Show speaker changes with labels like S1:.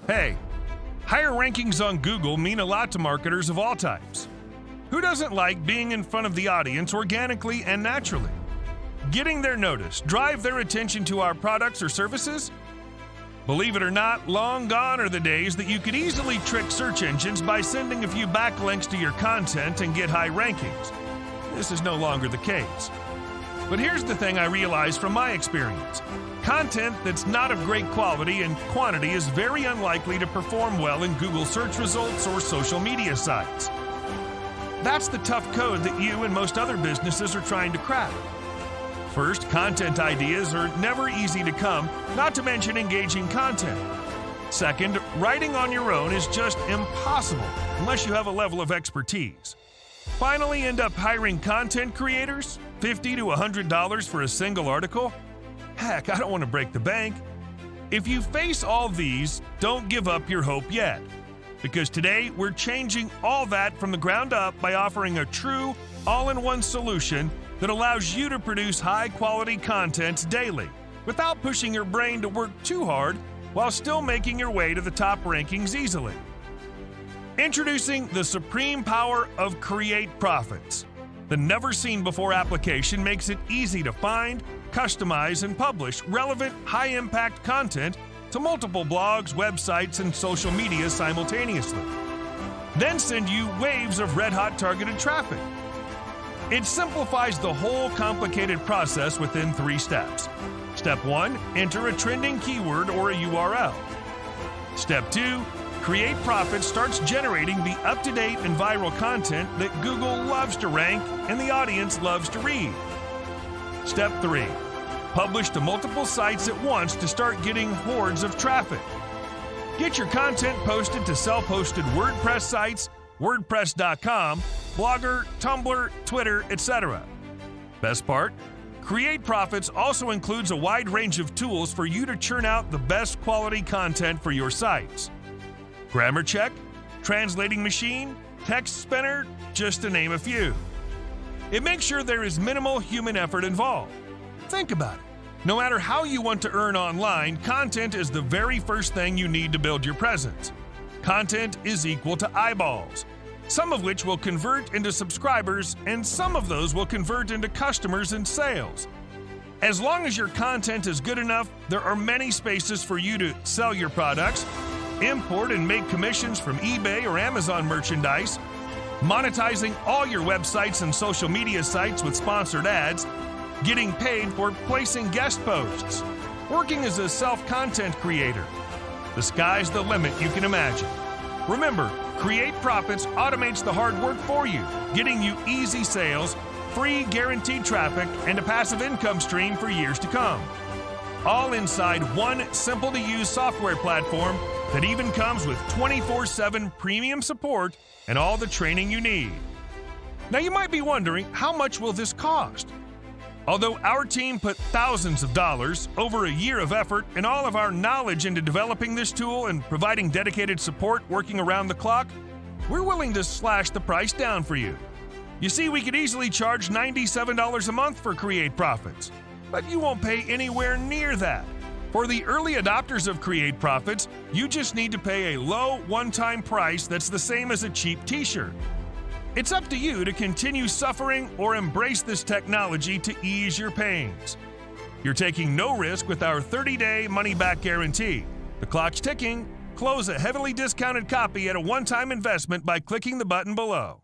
S1: Hey, higher rankings on Google mean a lot to marketers of all types. Who doesn't like being in front of the audience organically and naturally? Getting their notice, drive their attention to our products or services? Believe it or not, long gone are the days that you could easily trick search engines by sending a few backlinks to your content and get high rankings. This is no longer the case. But here's the thing I realized from my experience. Content that's not of great quality and quantity is very unlikely to perform well in Google search results or social media sites. That's the tough code that you and most other businesses are trying to crack. First, content ideas are never easy to come, not to mention engaging content. Second, writing on your own is just impossible unless you have a level of expertise. Finally, end up hiring content creators, $50 to $100 for a single article? Heck, I don't want to break the bank. If you face all these, don't give up your hope yet. Because today, we're changing all that from the ground up by offering a true, all-in-one solution that allows you to produce high-quality content daily without pushing your brain to work too hard while still making your way to the top rankings easily. Introducing the supreme power of CreateProfitz. The never-seen-before application makes it easy to find, customize, and publish relevant, high-impact content to multiple blogs, websites, and social media simultaneously. Then send you waves of red-hot targeted traffic. It simplifies the whole complicated process within 3 steps. Step 1, enter a trending keyword or a URL. Step 2, CreateProfitz starts generating the up-to-date and viral content that Google loves to rank and the audience loves to read. Step 3, publish to multiple sites at once to start getting hordes of traffic. Get your content posted to self-hosted WordPress sites, WordPress.com, Blogger, Tumblr, Twitter, etc. Best part? CreateProfitz also includes a wide range of tools for you to churn out the best quality content for your sites. Grammar check, translating machine, text spinner, just to name a few. It makes sure there is minimal human effort involved. Think about it. No matter how you want to earn online, content is the very first thing you need to build your presence. Content is equal to eyeballs, some of which will convert into subscribers, and some of those will convert into customers and sales. As long as your content is good enough, there are many spaces for you to sell your products, import and make commissions from eBay or Amazon merchandise, monetizing all your websites and social media sites with sponsored ads, getting paid for placing guest posts, working as a self-content creator. The sky's the limit you can imagine. Remember, CreateProfitz automates the hard work for you, getting you easy sales, free guaranteed traffic, and a passive income stream for years to come. All inside one simple-to-use software platform that even comes with 24/7 premium support and all the training you need. Now you might be wondering, how much will this cost? Although our team put thousands of dollars, over a year of effort, and all of our knowledge into developing this tool and providing dedicated support working around the clock, we're willing to slash the price down for you. You see, we could easily charge $97 a month for CreateProfitz, but you won't pay anywhere near that. For the early adopters of CreateProfitz, you just need to pay a low one-time price that's the same as a cheap t-shirt. It's up to you to continue suffering or embrace this technology to ease your pains. You're taking no risk with our 30-day money-back guarantee. The clock's ticking. Close a heavily discounted copy at a one-time investment by clicking the button below.